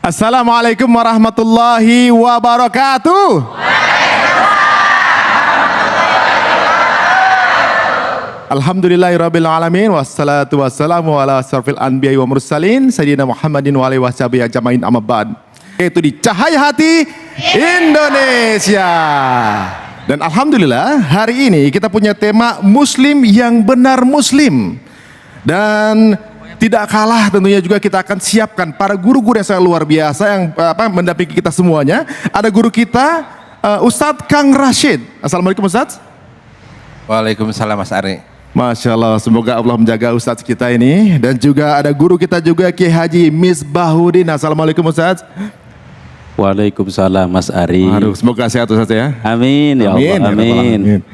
Assalamualaikum warahmatullahi wabarakatuh. Alhamdulillahirabbil alamin wassalatu wassalamu ala asrofil anbiya'i wa mursalin sayyidina Muhammadin wa alihi washabihi ajmain amma ba'd. Yaitu di Cahaya Hati Indonesia. Dan alhamdulillah hari ini kita punya tema Muslim yang benar Muslim. Dan tidak kalah tentunya juga kita akan siapkan para guru-guru yang sangat luar biasa yang mendampingi kita semuanya. Ada guru kita Ustadz Kang Rashid. Assalamualaikum Ustadz. Waalaikumsalam Mas Ari. Masya Allah, semoga Allah menjaga Ustadz kita ini. Dan juga ada guru kita juga Ki Haji Misbahuddin. Assalamualaikum Ustadz. Waalaikumsalam Mas Ari. Aduh, semoga sehat Ustadz ya. Amin ya Allah. Amin.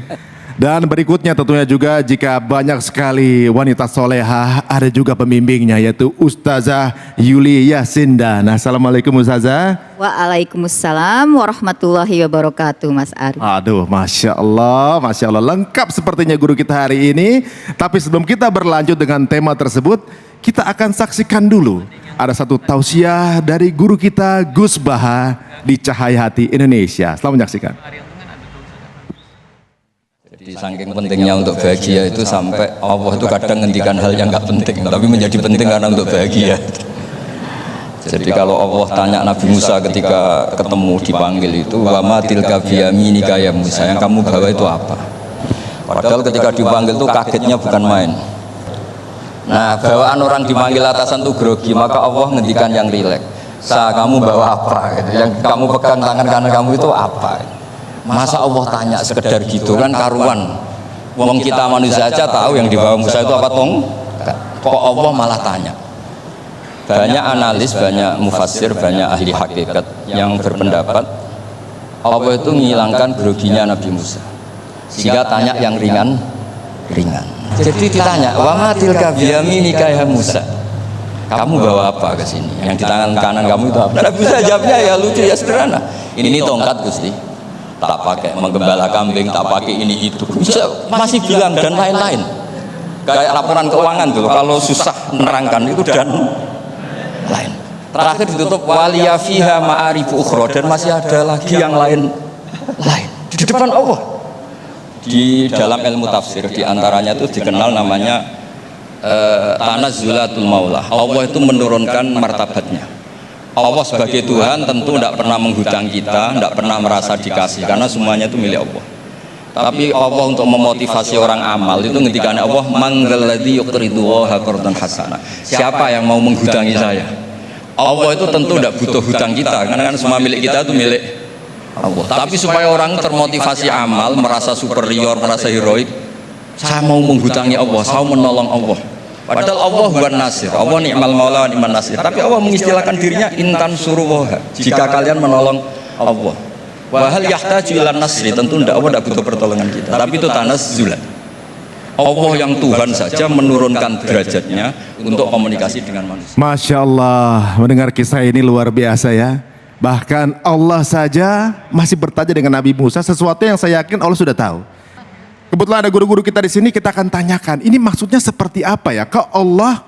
Dan berikutnya tentunya juga jika banyak sekali wanita solehah, ada juga pembimbingnya yaitu Ustazah Yuli Yasinda. Nah, Assalamualaikum Ustazah. Waalaikumsalam warahmatullahi wabarakatuh Mas Ari. Aduh, Masya Allah, lengkap sepertinya guru kita hari ini. Tapi sebelum kita berlanjut dengan tema tersebut, kita akan saksikan dulu ada satu tausiah dari guru kita Gus Baha di Cahaya Hati Indonesia. Selamat menyaksikan. Jadi saking pentingnya untuk bahagia itu sampai Allah itu kadang ngendikan hal yang nggak penting, tapi menjadi penting karena untuk bahagia. Jadi kalau Allah tanya Nabi Musa ketika ketemu dipanggil itu, wa ma tilka biyaminika ya Musa, yang kamu bawa itu apa? Padahal ketika dipanggil itu kagetnya bukan main. Nah, bawaan orang dipanggil atasan tuh grogi, maka Allah ngendikan yang rileks. Kamu bawa apa? Gitu. Yang kamu pegang tangan kanan kamu itu apa? Masa Allah tanya sekedar gitu kan karuan. Wong kita manusia aja tahu yang dibawa Musa itu apa tong? Kok Allah malah tanya? Banyak analis, banyak mufassir, banyak ahli hakikat yang berpendapat Allah itu menghilangkan groginya Nabi Musa. Sehingga tanya yang ringan. Jadi ditanya, wa ma tilka biyaminika ya Musa? Kamu bawa apa ke sini? Yang di tangan kanan kamu itu apa? Nabi Musa jawabnya ya lucu ya sederhana. Ini tongkat Gusti. Tak pakai menggembala kambing, tak pakai ini itu. Masih bilang dan lain-lain. Kayak laporan keuangan tuh, kalau susah menerangkan itu dan lain. Terakhir ditutup waliya fiha ma'arifu ukhra, dan masih ada lagi yang lain di depan Allah. Di dalam ilmu tafsir diantaranya itu dikenal namanya tanazzulatul maula. Allah itu menurunkan martabatnya. Allah sebagai Tuhan tentu tidak pernah menghutang kita, tidak pernah merasa dikasih karena semuanya itu milik Allah. Tapi Allah untuk memotivasi orang amal itu ngendikan Allah manggalladzi yuqridullaha qardan hasana. Siapa yang mau menghutangi saya? Allah itu tentu tidak butuh hutang kita karena kan semua milik kita itu milik Allah. Tapi supaya orang termotivasi amal, merasa superior, merasa heroik, saya mau menghutangi Allah, saya mau menolong Allah. Padahal Allah bukan nasir, Allah ni'mal maula wa ni'man nasir. Tapi Allah mengistilahkan dirinya intan suruwaha. Jika kalian menolong Allah, wahal yahtaju ilan nasri, tentu Allah tidak butuh pertolongan kita. Tapi itu tanazzulan. Allah yang Tuhan saja menurunkan derajatnya untuk komunikasi dengan manusia. Masya Allah, mendengar kisah ini luar biasa ya. Bahkan Allah saja masih bertanya dengan Nabi Musa sesuatu yang saya yakin Allah sudah tahu. Kebetulan ada guru-guru kita di sini, kita akan tanyakan, ini maksudnya seperti apa ya? Kok Allah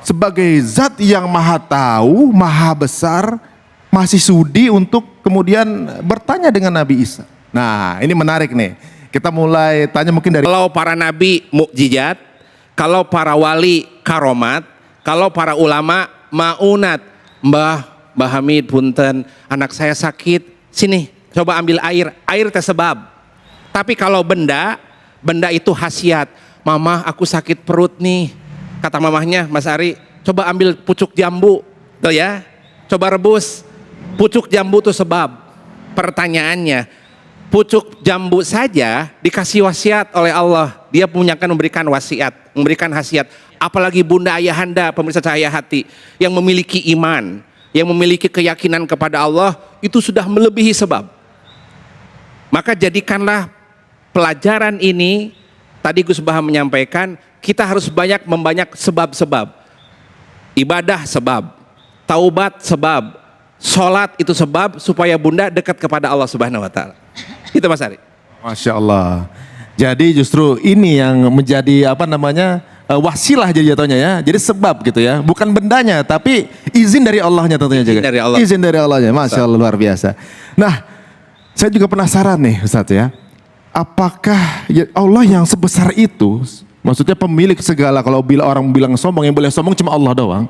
sebagai zat yang maha tahu, maha besar, masih sudi untuk kemudian bertanya dengan Nabi Isa. Nah, ini menarik nih. Kita mulai tanya mungkin dari... Kalau para nabi mukjizat, kalau para wali karomat, kalau para ulama maunat. Mbah Hamid punten, anak saya sakit, sini coba ambil air teh sebab. Tapi kalau benda itu khasiat. Mama aku sakit perut nih. Kata mamahnya Mas Ari, coba ambil pucuk jambu. Tuh ya, coba rebus. Pucuk jambu itu sebab. Pertanyaannya, pucuk jambu saja dikasih wasiat oleh Allah. Dia memberikan wasiat, memberikan khasiat. Apalagi bunda ayahanda pemirsa Cahaya Hati yang memiliki iman, yang memiliki keyakinan kepada Allah, itu sudah melebihi sebab. Maka jadikanlah pelajaran ini, tadi Gus Baha menyampaikan, kita harus membanyak sebab-sebab. Ibadah sebab, taubat sebab, sholat itu sebab supaya bunda dekat kepada Allah Subhanahu Wa Taala. Itu Mas Ari. Masya Allah. Jadi justru ini yang menjadi wasilah jadi jatuhnya ya. Jadi sebab gitu ya. Bukan bendanya tapi izin dari Allahnya tentunya juga. dari Allah. Izin dari Allahnya. Masya Allah luar biasa. Nah, saya juga penasaran nih Ustaz ya. Apakah ya Allah yang sebesar itu, maksudnya pemilik segala, kalau bila orang bilang sombong, yang boleh sombong cuma Allah doang,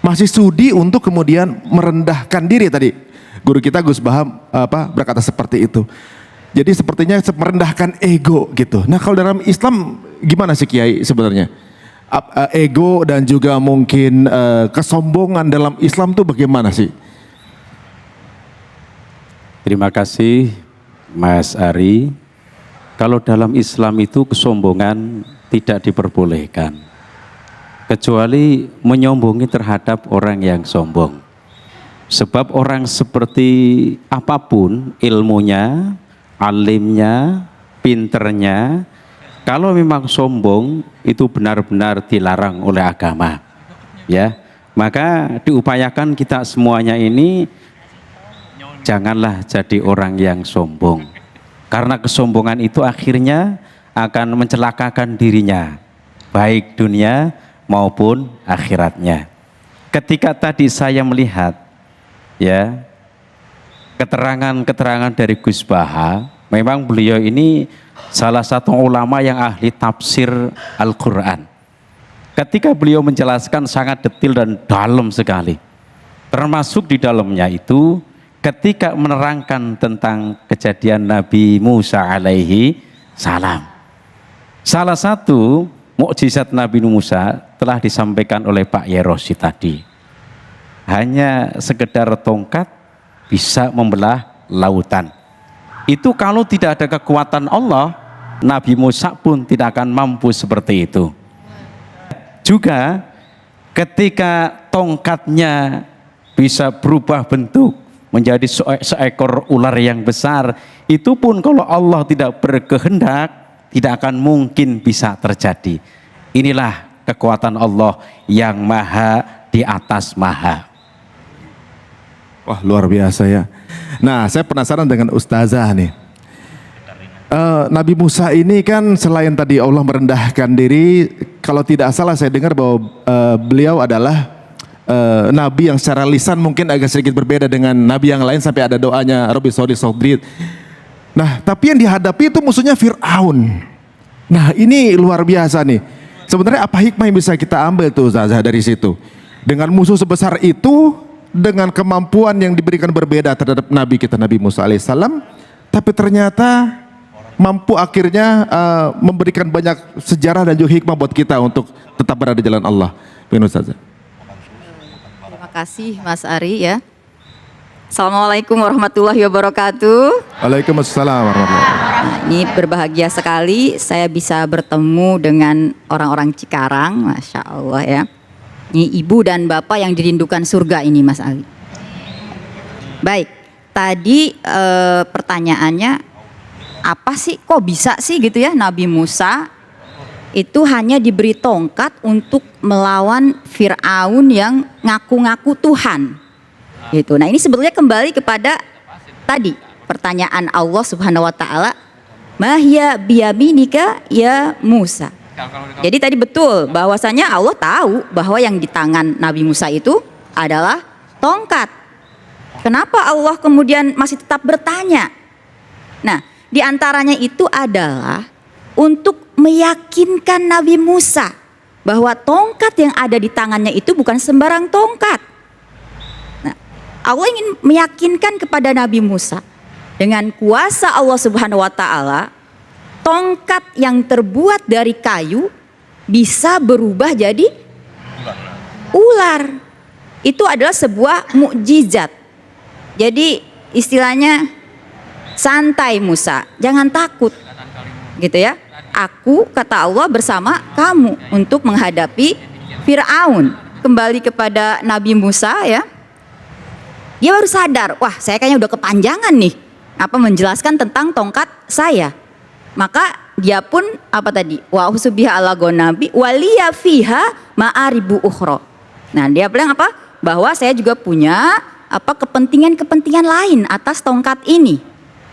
masih sudi untuk kemudian merendahkan diri tadi. Guru kita Gus Baham berkata seperti itu. Jadi sepertinya merendahkan ego gitu. Nah kalau dalam Islam gimana sih Kiai sebenarnya? Ego dan juga mungkin kesombongan dalam Islam tuh bagaimana sih? Terima kasih Mas Ari. Kalau dalam Islam itu kesombongan tidak diperbolehkan. Kecuali menyombongi terhadap orang yang sombong. Sebab orang seperti apapun ilmunya, alimnya, pinternya, kalau memang sombong itu benar-benar dilarang oleh agama. Ya, maka diupayakan kita semuanya ini janganlah jadi orang yang sombong. Karena kesombongan itu akhirnya akan mencelakakan dirinya, baik dunia maupun akhiratnya. Ketika tadi saya melihat ya keterangan-keterangan dari Gus Baha, memang beliau ini salah satu ulama yang ahli tafsir Al-Quran. Ketika beliau menjelaskan sangat detail dan dalam sekali, termasuk di dalamnya itu ketika menerangkan tentang kejadian Nabi Musa alaihi salam. Salah satu mukjizat Nabi Musa telah disampaikan oleh Pak Yerosi tadi. Hanya sekedar tongkat bisa membelah lautan. Itu kalau tidak ada kekuatan Allah, Nabi Musa pun tidak akan mampu seperti itu. Juga ketika tongkatnya bisa berubah bentuk menjadi seekor ular yang besar, itu pun kalau Allah tidak berkehendak tidak akan mungkin bisa terjadi. Inilah kekuatan Allah yang maha di atas maha. Wah luar biasa ya. Nah saya penasaran dengan Ustazah nih. Nabi Musa ini kan selain tadi Allah merendahkan diri, kalau tidak salah saya dengar bahwa beliau adalah nabi yang secara lisan mungkin agak sedikit berbeda dengan nabi yang lain, sampai ada doanya Rabbi Sodri Sodri. Nah tapi yang dihadapi itu musuhnya Fir'aun. Nah ini luar biasa nih. Sebenarnya apa hikmah yang bisa kita ambil tuh Ustazah dari situ? Dengan musuh sebesar itu, dengan kemampuan yang diberikan berbeda terhadap Nabi kita Nabi Musa alaihissalam, tapi ternyata mampu akhirnya memberikan banyak sejarah dan juga hikmah buat kita untuk tetap berada di jalan Allah. Ustazah. Terima kasih Mas Ari ya. Assalamualaikum warahmatullahi wabarakatuh. Waalaikumsalam warahmatullahi wabarakatuh. Nah, ini berbahagia sekali saya bisa bertemu dengan orang-orang Cikarang, Masya Allah ya. Ini ibu dan bapak yang dirindukan surga ini Mas Ali. Baik, tadi pertanyaannya apa sih, kok bisa sih gitu ya Nabi Musa itu hanya diberi tongkat untuk melawan Fir'aun yang ngaku-ngaku Tuhan gitu. Nah ini sebetulnya kembali kepada tadi pertanyaan Allah Subhanahu Wa Taala, Mahya biyaminika ya Musa. Jadi tadi betul bahwasanya Allah tahu bahwa yang di tangan Nabi Musa itu adalah tongkat. Kenapa Allah kemudian masih tetap bertanya? Nah, di antaranya itu adalah untuk meyakinkan Nabi Musa bahwa tongkat yang ada di tangannya itu bukan sembarang tongkat. Nah, Allah ingin meyakinkan kepada Nabi Musa dengan kuasa Allah Subhanahu Wa Taala, tongkat yang terbuat dari kayu bisa berubah jadi ular. Itu adalah sebuah mukjizat. Jadi istilahnya santai Musa, jangan takut. Gitu ya. Aku, kata Allah, bersama kamu untuk menghadapi Fir'aun. Kembali kepada Nabi Musa ya. Dia baru sadar, wah saya kayaknya udah kepanjangan nih menjelaskan tentang tongkat saya. Maka dia pun apa tadi? Wa usubiha ala gonabi waliya fiha ma'aribu ukhra. Nah, dia bilang apa? Bahwa saya juga punya kepentingan-kepentingan lain atas tongkat ini.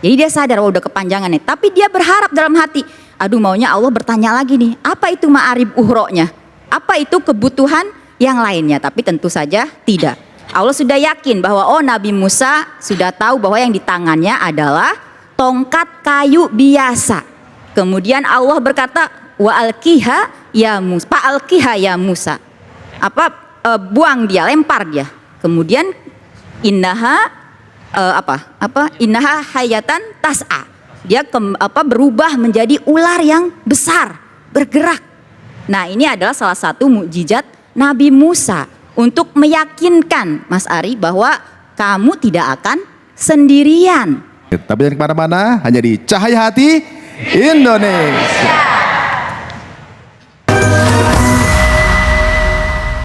Jadi dia sadar udah kepanjangan nih, tapi dia berharap dalam hati, aduh maunya Allah bertanya lagi nih, apa itu ma'arib ukhronya? Apa itu kebutuhan yang lainnya? Tapi tentu saja tidak. Allah sudah yakin bahwa Nabi Musa sudah tahu bahwa yang di tangannya adalah tongkat kayu biasa. Kemudian Allah berkata, wa alqiha ya Musa, fa alqiha ya Musa. Buang dia, lempar dia. Kemudian innaha innaha hayatan tas'a. Dia berubah menjadi ular yang besar, bergerak. Nah, ini adalah salah satu mukjizat Nabi Musa untuk meyakinkan Mas Ari bahwa kamu tidak akan sendirian. Tapi jangan kemana-mana, hanya di Cahaya Hati Indonesia.